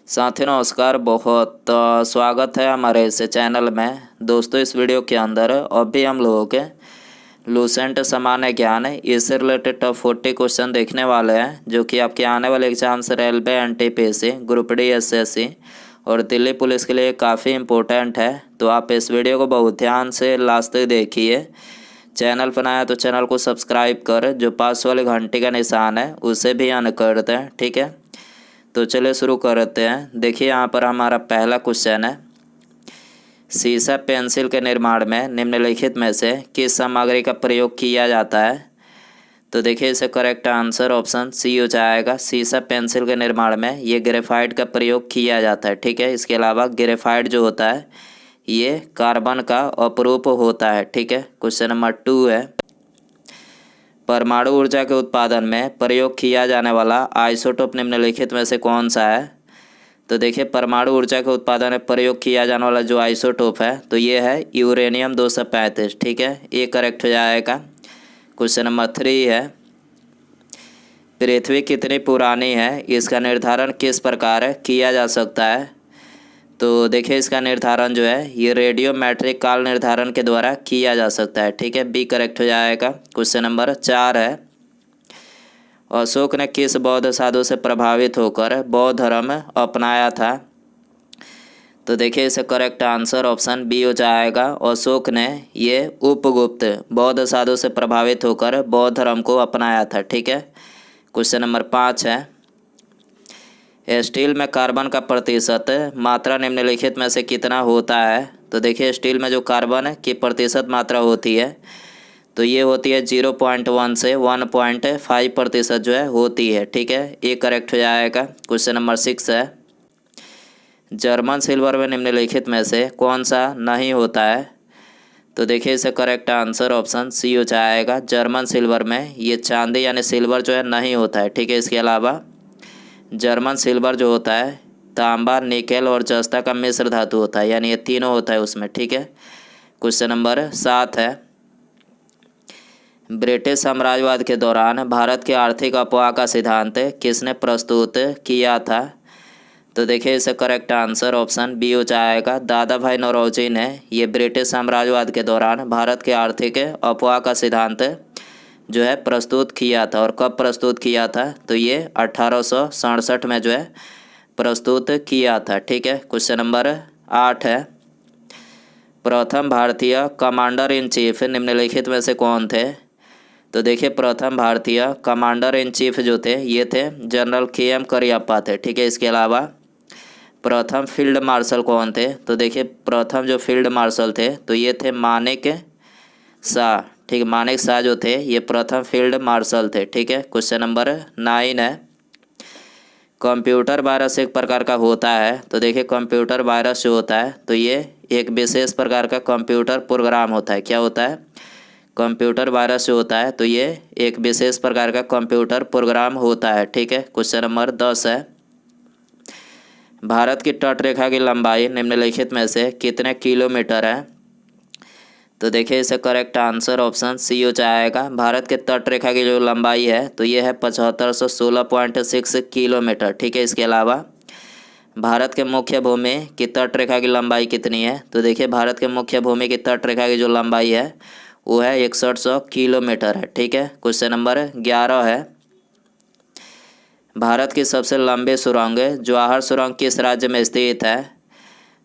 साथियों नमस्कार। बहुत स्वागत है हमारे इस चैनल में। दोस्तों इस वीडियो के अंदर अभी हम लोगों के लूसेंट सामान्य ज्ञान इससे रिलेटेड टॉप 40 क्वेश्चन देखने वाले हैं, जो कि आपके आने वाले exams railway, NTPC, group D, SSC और दिल्ली पुलिस के लिए काफ़ी इम्पोर्टेंट है। तो आप इस वीडियो को बहुत ध्यान से लास्ट तक देखिए। चैनल पर नया तो चैनल को सब्सक्राइब कर जो पास वाले घंटी का निशान है उसे भी ऑन कर दें, ठीक है। तो चलिए शुरू करते हैं। देखिए यहाँ पर हमारा पहला क्वेश्चन है, सीसा पेंसिल के निर्माण में निम्नलिखित में से किस सामग्री का प्रयोग किया जाता है। तो देखिए इसे करेक्ट आंसर ऑप्शन सी हो जाएगा। सीसा पेंसिल के निर्माण में ये ग्रेफाइट का प्रयोग किया जाता है, ठीक है। इसके अलावा ग्रेफाइट जो होता है ये कार्बन का अपरूप होता है, ठीक है। क्वेश्चन नंबर 2 है, परमाणु ऊर्जा के उत्पादन में प्रयोग किया जाने वाला आइसोटोप निम्नलिखित में से कौन सा है। तो देखिए परमाणु ऊर्जा के उत्पादन में प्रयोग किया जाने वाला जो आइसोटोप है तो ये है यूरेनियम 235, ठीक है। ये करेक्ट हो जाएगा। क्वेश्चन नंबर 3 है, पृथ्वी कितनी पुरानी है इसका निर्धारण किस प्रकार किया जा सकता है। तो देखिए इसका निर्धारण जो है ये रेडियोमेट्रिक काल निर्धारण के द्वारा किया जा सकता है, ठीक है। बी करेक्ट हो जाएगा। क्वेश्चन नंबर 4 है, अशोक ने किस बौद्ध साधु से प्रभावित होकर बौद्ध धर्म अपनाया था। तो देखिए इसे करेक्ट आंसर ऑप्शन बी हो जाएगा। अशोक ने ये उपगुप्त बौद्ध साधु से प्रभावित होकर बौद्ध धर्म को अपनाया था, ठीक है। क्वेश्चन नंबर 5 है, स्टील में कार्बन का प्रतिशत मात्रा निम्नलिखित में से कितना होता है। तो देखिए स्टील में जो कार्बन की प्रतिशत मात्रा होती है तो ये होती है 0.1 से 1.5% जो है होती है, ठीक है। ये करेक्ट हो जाएगा। क्वेश्चन नंबर 6 है, जर्मन सिल्वर में निम्नलिखित में से कौन सा नहीं होता है। तो देखिए इसे करेक्ट आंसर ऑप्शन सी हो जाएगा। जर्मन सिल्वर में ये चांदी यानी सिल्वर जो है नहीं होता है, ठीक है। इसके अलावा जर्मन सिल्वर जो होता है तांबा, निकेल और जस्ता का मिश्र धातु होता है, यानी ये तीनों होता है उसमें, ठीक है। क्वेश्चन नंबर 7 है, ब्रिटिश साम्राज्यवाद के दौरान भारत के आर्थिक अफवाह का सिद्धांत किसने प्रस्तुत किया था। तो देखिए इसे करेक्ट आंसर ऑप्शन बी हो जाएगा। दादा भाई नौरोजी ने ये ब्रिटिश साम्राज्यवाद के दौरान भारत के आर्थिक अफवाह का सिद्धांत जो है प्रस्तुत किया था। और कब प्रस्तुत किया था तो ये 1867 में जो है प्रस्तुत किया था, ठीक है। क्वेश्चन नंबर 8 है, प्रथम भारतीय कमांडर इन चीफ निम्नलिखित में से कौन थे। तो देखिए प्रथम भारतीय कमांडर इन चीफ जो थे ये थे जनरल KM करियप्पा थे, ठीक है। इसके अलावा प्रथम फील्ड मार्शल कौन थे। तो देखिए प्रथम जो फील्ड मार्शल थे तो ये थे मानेक शाह, ठीक है। मानेक शाह जो थे ये प्रथम फील्ड मार्शल थे, ठीक है। क्वेश्चन नंबर 9 है, कंप्यूटर वायरस एक प्रकार का होता है। तो देखिए कंप्यूटर वायरस जो होता है तो ये एक विशेष प्रकार का कंप्यूटर प्रोग्राम होता है। क्या होता है, कंप्यूटर वायरस जो होता है तो ये एक विशेष प्रकार का कंप्यूटर प्रोग्राम होता है, ठीक है। क्वेश्चन नंबर 10 है, भारत की तटरेखा की लंबाई निम्नलिखित में से कितने किलोमीटर है। तो देखिए इसे करेक्ट आंसर ऑप्शन सी हो जाएगा। भारत के तटरेखा की जो लंबाई है तो ये है 7516.6 किलोमीटर, ठीक है। इसके अलावा भारत के मुख्य भूमि की तटरेखा की लंबाई कितनी है। तो देखिए भारत के मुख्य भूमि की तटरेखा की जो लंबाई है वो है 6100 किलोमीटर है, ठीक है। क्वेश्चन नंबर 11 है, भारत की सबसे लंबी सुरंग जवाहर सुरंग किस राज्य में स्थित है।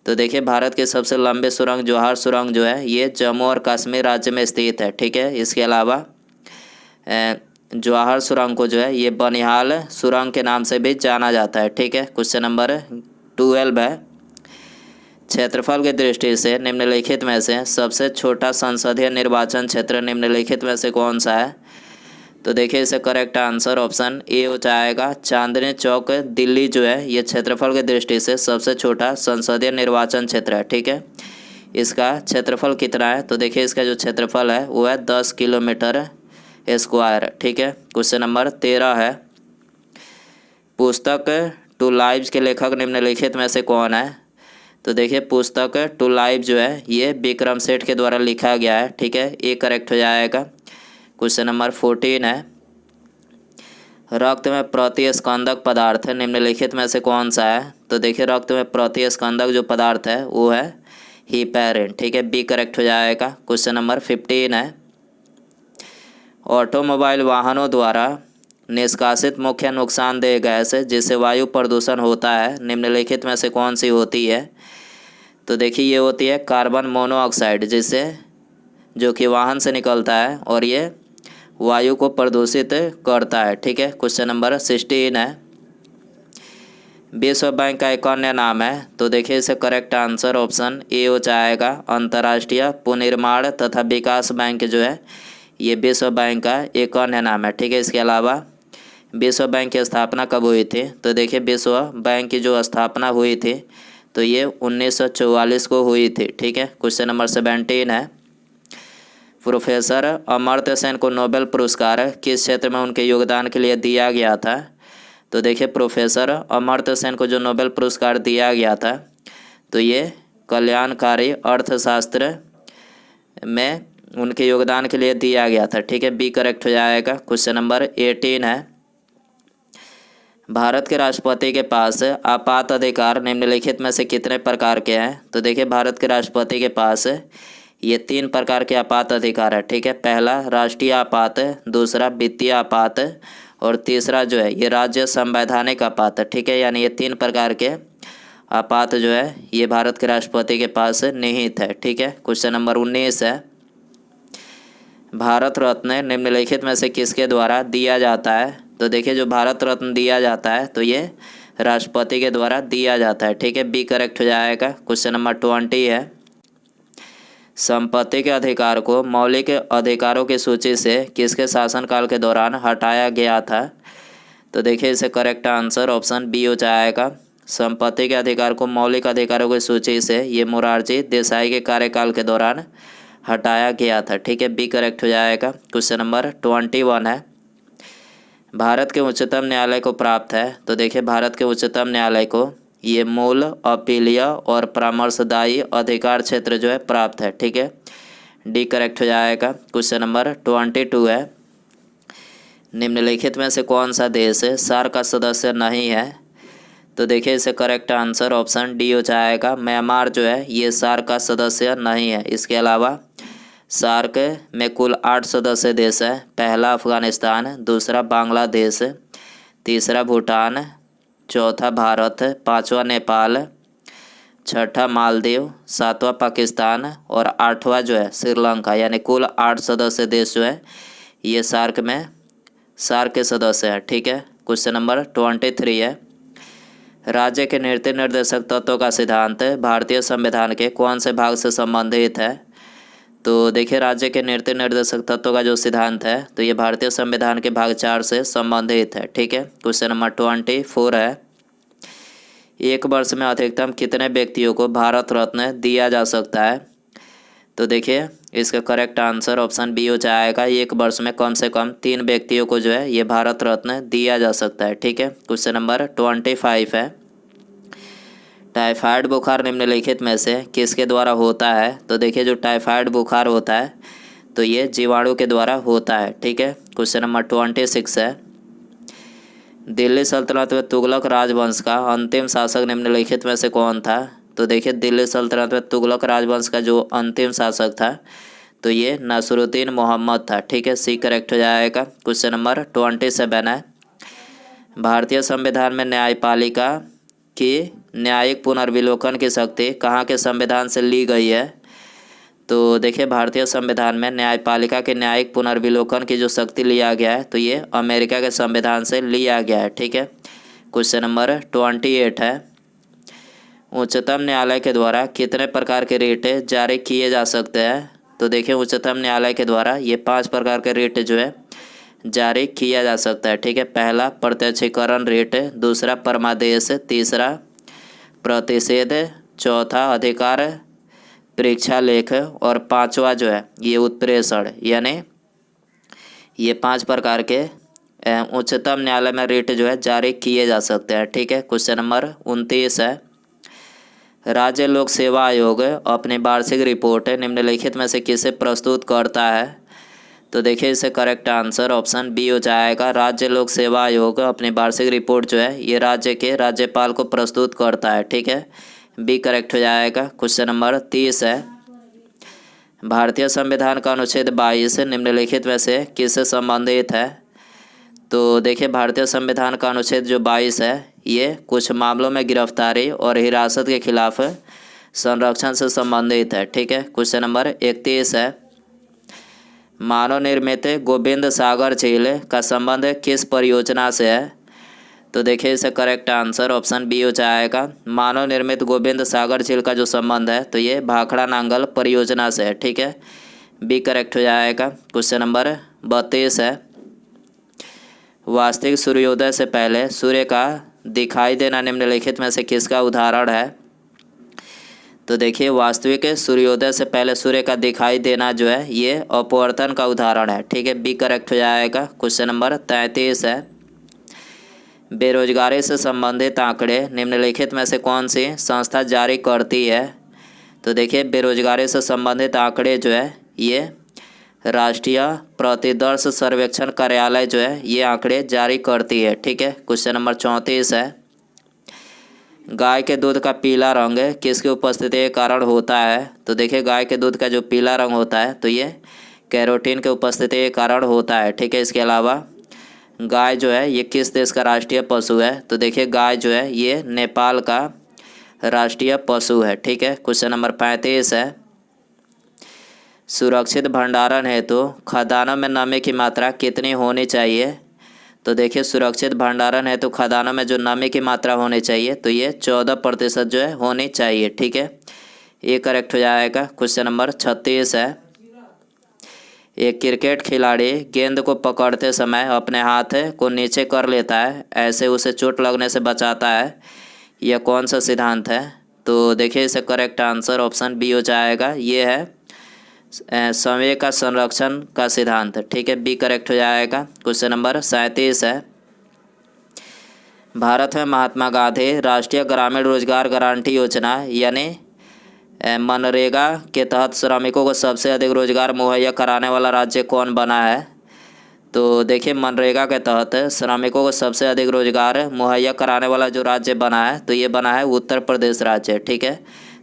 तो देखिए भारत के सबसे लंबे सुरंग जवाहर सुरंग जो है ये जम्मू और कश्मीर राज्य में स्थित है, ठीक है। इसके अलावा जवाहर सुरंग को जो है ये बनिहाल सुरंग के नाम से भी जाना जाता है, ठीक है। क्वेश्चन नंबर 12 है, क्षेत्रफल की दृष्टि से निम्नलिखित में से सबसे छोटा संसदीय निर्वाचन क्षेत्र निम्नलिखित में से कौन सा है। तो देखिए इसे करेक्ट आंसर ऑप्शन ए हो जाएगा। चांदनी चौक दिल्ली जो है ये क्षेत्रफल की दृष्टि से सबसे छोटा संसदीय निर्वाचन क्षेत्र है, ठीक है। इसका क्षेत्रफल कितना है। तो देखिए इसका जो क्षेत्रफल है वो है 10 किलोमीटर स्क्वायर, ठीक है। क्वेश्चन नंबर 13 है, पुस्तक टू लाइव्स के लेखक निम्नलिखित में से कौन है। तो देखिए पुस्तक टू लाइव जो है ये विक्रम सेठ के द्वारा लिखा गया है, ठीक है। ये करेक्ट हो जाएगा। क्वेश्चन नंबर 14 है, रक्त में प्रतिस्कंदक पदार्थ निम्नलिखित में से कौन सा है? तो देखिए रक्त में प्रतिस्कंदक जो पदार्थ है वो है हीपैरिन। ठीक है, बी करेक्ट हो जाएगा। क्वेश्चन नंबर 15 है, ऑटोमोबाइल वाहनों द्वारा निष्कासित मुख्य नुकसानदेह गैस जिससे वायु प्रदूषण होता है निम्नलिखित में से कौन सी होती है? तो देखिए ये होती है कार्बन मोनोऑक्साइड, जिससे जो कि वाहन से निकलता है और ये वायु को प्रदूषित करता है। ठीक है, क्वेश्चन नंबर 16 है, विश्व बैंक का एक अन्य नाम है। तो देखिए इसे करेक्ट आंसर ऑप्शन ए हो जाएगा, अंतर्राष्ट्रीय पुनर्निर्माण तथा विकास बैंक जो है ये विश्व बैंक का एक अन्य नाम है। ठीक है, इसके अलावा विश्व बैंक की स्थापना कब हुई थी? तो देखिए विश्व बैंक की जो स्थापना हुई थी तो ये 1944 को हुई थी। ठीक है, क्वेश्चन नंबर 17 है, प्रोफेसर अमर्त्य सेन को नोबेल पुरस्कार किस क्षेत्र में उनके योगदान के लिए दिया गया था? तो देखिए प्रोफेसर अमर्त्य सेन को जो नोबेल पुरस्कार दिया गया था तो ये कल्याणकारी अर्थशास्त्र में उनके योगदान के लिए दिया गया था। ठीक है, बी करेक्ट हो जाएगा। क्वेश्चन नंबर 18 है, भारत के राष्ट्रपति के पास आपात अधिकार निम्नलिखित में से कितने प्रकार के हैं? तो देखिए भारत के राष्ट्रपति के पास ये 3 प्रकार के आपात अधिकार है। ठीक है, पहला राष्ट्रीय आपात, दूसरा वित्तीय आपात और तीसरा जो है ये राज्य संवैधानिक आपात। ठीक है, यानी ये 3 प्रकार के आपात जो है ये भारत के राष्ट्रपति के पास निहित है। ठीक है, क्वेश्चन नंबर 19 है, भारत रत्न निम्नलिखित में से किसके द्वारा दिया जाता है? तो देखिए जो भारत रत्न दिया जाता है तो ये राष्ट्रपति के द्वारा दिया जाता है। ठीक है, बी करेक्ट हो जाएगा। क्वेश्चन नंबर 20 है, संपत्ति के अधिकार को मौलिक अधिकारों की सूची से किसके शासनकाल के दौरान हटाया गया था? तो देखिए इसे करेक्ट आंसर ऑप्शन बी हो जाएगा, संपत्ति के अधिकार को मौलिक अधिकारों की सूची से ये मोरारजी देसाई के कार्यकाल के दौरान हटाया गया था। ठीक है, बी करेक्ट हो जाएगा। क्वेश्चन नंबर 21 है, भारत के उच्चतम न्यायालय को प्राप्त है। तो देखिए भारत के उच्चतम न्यायालय को ये मूल, अपीलीय और परामर्शदायी अधिकार क्षेत्र जो है प्राप्त है। ठीक है, डी करेक्ट हो जाएगा। क्वेश्चन नंबर 22 है, निम्नलिखित में से कौन सा देश सार्क का सदस्य नहीं है? तो देखिए इसे करेक्ट आंसर ऑप्शन डी हो जाएगा, म्यांमार जो है ये सार्क का सदस्य नहीं है। इसके अलावा सार्क में कुल 8 सदस्य देश है, पहला अफगानिस्तान, दूसरा बांग्लादेश, तीसरा भूटान, चौथा भारत, पांचवा नेपाल, छठा मालदीव, सातवां पाकिस्तान और आठवां जो है श्रीलंका। यानी कुल 8 सदस्य देश जो है ये सार्क के सदस्य हैं। ठीक है, क्वेश्चन नंबर 23 है, राज्य के नीति निर्देशक तत्वों का सिद्धांत भारतीय संविधान के कौन से भाग से संबंधित है? तो देखिए राज्य के नीति निर्देशक तत्वों का जो सिद्धांत है तो ये भारतीय संविधान के भाग 4 से संबंधित है। ठीक है, क्वेश्चन नंबर 24 है, एक वर्ष में अधिकतम कितने व्यक्तियों को भारत रत्न दिया जा सकता है? तो देखिए इसका करेक्ट आंसर ऑप्शन बी हो जाएगा, एक वर्ष में कम से कम 3 व्यक्तियों को जो है ये भारत रत्न दिया जा सकता है। ठीक है, क्वेश्चन नंबर 25 है, टाइफाइड बुखार निम्नलिखित में से किसके द्वारा होता है? तो देखिए जो टाइफाइड बुखार होता है तो ये जीवाणु के द्वारा होता है। ठीक है, क्वेश्चन नंबर 26 है, दिल्ली सल्तनत में तुगलक राजवंश का अंतिम शासक निम्नलिखित में से कौन था? तो देखिए दिल्ली सल्तनत में तुगलक राजवंश का जो अंतिम शासक था तो ये नासिरुद्दीन मोहम्मद था। ठीक है, सी करेक्ट हो जाएगा। क्वेश्चन नंबर 27 है, भारतीय संविधान में न्यायपालिका की न्यायिक पुनर्विलोकन की शक्ति कहाँ के संविधान से ली गई है? तो देखिए भारतीय संविधान में न्यायपालिका के न्यायिक पुनर्विलोकन की जो शक्ति लिया गया है तो ये अमेरिका के संविधान से लिया गया है। ठीक है, क्वेश्चन नंबर 28 है, उच्चतम न्यायालय के द्वारा कितने प्रकार के रिट जारी किए जा सकते हैं? तो देखिए उच्चतम न्यायालय के द्वारा ये 5 प्रकार के रिट जो है जारी किया जा सकता है। ठीक है, पहला प्रत्यक्षीकरण रिट, दूसरा परमादेश, तीसरा प्रतिषेध, चौथा अधिकार परीक्षा लेख और 5वां जो है ये उत्प्रेषण। यानी ये 5 प्रकार के उच्चतम न्यायालय में रिट जो है जारी किए जा सकते हैं। ठीक है, क्वेश्चन नंबर 29 है, राज्य लोक सेवा आयोग अपनी वार्षिक रिपोर्ट निम्नलिखित में से किसे प्रस्तुत करता है? तो देखिए इससे करेक्ट आंसर ऑप्शन बी हो जाएगा। राज्य लोक सेवा आयोग अपनी वार्षिक रिपोर्ट जो है ये राज्य के राज्यपाल को प्रस्तुत करता है, ठीक है। बी करेक्ट हो जाएगा। क्वेश्चन नंबर 30 है, भारतीय संविधान का अनुच्छेद 22 निम्नलिखित में से किससे संबंधित है? तो देखिए भारतीय संविधान का अनुच्छेद जो 22 है ये कुछ मामलों में गिरफ्तारी और हिरासत के खिलाफ संरक्षण से संबंधित है, ठीक है। क्वेश्चन नंबर 31 है, मानव निर्मित गोविंद सागर झील का संबंध किस परियोजना से है? तो देखिए इसका करेक्ट आंसर ऑप्शन बी हो जाएगा। मानव निर्मित गोविंद सागर झील का जो संबंध है तो ये भाखड़ा नांगल परियोजना से है, ठीक है। बी करेक्ट हो जाएगा। क्वेश्चन नंबर 32 है, वास्तविक सूर्योदय से पहले सूर्य का दिखाई देना निम्नलिखित में से किसका उदाहरण है? तो देखिए वास्तविक सूर्योदय से पहले सूर्य का दिखाई देना जो है ये अपवर्तन का उदाहरण है, ठीक है। बी करेक्ट हो जाएगा। क्वेश्चन नंबर 33 है, बेरोजगारी से संबंधित आंकड़े निम्नलिखित में से कौन सी संस्था जारी करती है? तो देखिए बेरोजगारी से संबंधित आंकड़े जो है ये राष्ट्रीय प्रतिदर्श सर्वेक्षण कार्यालय जो है ये आंकड़े जारी करती है, ठीक है। क्वेश्चन नंबर 34 है, गाय के दूध का पीला रंग किसकी उपस्थिति के कारण होता है? तो देखिए गाय के दूध का जो पीला रंग होता है तो ये कैरोटीन के उपस्थिति के कारण होता है, ठीक है। इसके अलावा गाय जो है ये किस देश का राष्ट्रीय पशु है? तो देखिए गाय जो है ये नेपाल का राष्ट्रीय पशु है, ठीक है। क्वेश्चन नंबर 35 है, सुरक्षित भंडारण हेतु खदानों में नमी की मात्रा कितनी होनी चाहिए? तो देखिए सुरक्षित भंडारण हेतु खदानों में जो नमी की मात्रा होनी चाहिए तो ये 14% जो है होनी चाहिए, ठीक है। ये करेक्ट हो जाएगा। क्वेश्चन नंबर 36 है, एक क्रिकेट खिलाड़ी गेंद को पकड़ते समय अपने हाथ को नीचे कर लेता है, ऐसे उसे चोट लगने से बचाता है, यह कौन सा सिद्धांत है? तो देखिए इसे करेक्ट आंसर ऑप्शन बी हो जाएगा। ये है संवेग का संरक्षण का सिद्धांत, ठीक है। बी करेक्ट हो जाएगा। क्वेश्चन नंबर 37 है, भारत में महात्मा गांधी राष्ट्रीय ग्रामीण रोजगार गारंटी योजना यानी मनरेगा के तहत श्रमिकों को सबसे अधिक रोजगार मुहैया कराने वाला राज्य कौन बना है? तो देखिए मनरेगा के तहत श्रमिकों को सबसे अधिक रोजगार मुहैया कराने वाला जो राज्य बना है तो ये बना है उत्तर प्रदेश राज्य, ठीक है।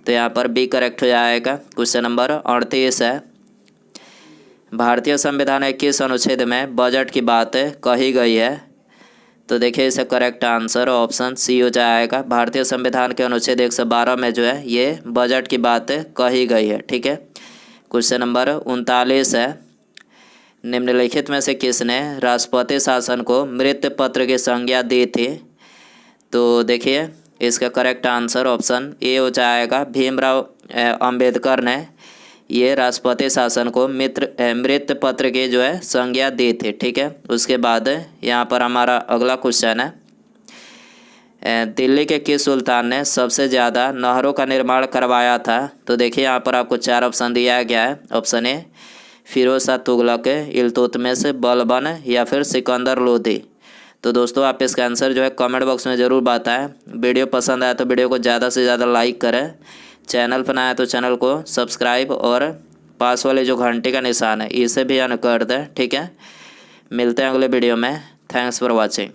तो यहाँ पर बी करेक्ट हो जाएगा। क्वेश्चन नंबर 38 है, भारतीय संविधान के किस अनुच्छेद में बजट की बात कही गई है? तो देखिए इसका करेक्ट आंसर ऑप्शन सी हो जाएगा। भारतीय संविधान के अनुच्छेद 112 में जो है ये बजट की बात कही गई है, ठीक है। क्वेश्चन नंबर 39 है, निम्नलिखित में से किसने राष्ट्रपति शासन को मृत्यु पत्र की संज्ञा दी थी? तो देखिए इसका करेक्ट आंसर ऑप्शन ए हो जाएगा। भीमराव अंबेडकर ने ये राष्ट्रपति शासन को मृत्यु पत्र की जो है संज्ञा दी थी, ठीक है। उसके बाद यहाँ पर हमारा अगला क्वेश्चन है, दिल्ली के किस सुल्तान ने सबसे ज़्यादा नहरों का निर्माण करवाया था? तो देखिए यहाँ पर आपको 4 ऑप्शन दिया गया है। ऑप्शन ए फिरोज शाह तुगलक, इल्तुतमिश, बलबन या फिर सिकंदर लोदी। तो दोस्तों आप इसका आंसर जो है कमेंट बॉक्स में ज़रूर बताएं। वीडियो पसंद आया तो वीडियो को ज़्यादा से ज़्यादा लाइक करें, चैनल पर आया तो चैनल को सब्सक्राइब और पास वाले जो घंटे का निशान है इसे भी ऑन कर दें, ठीक है। मिलते हैं अगले वीडियो में। Thanks for watching.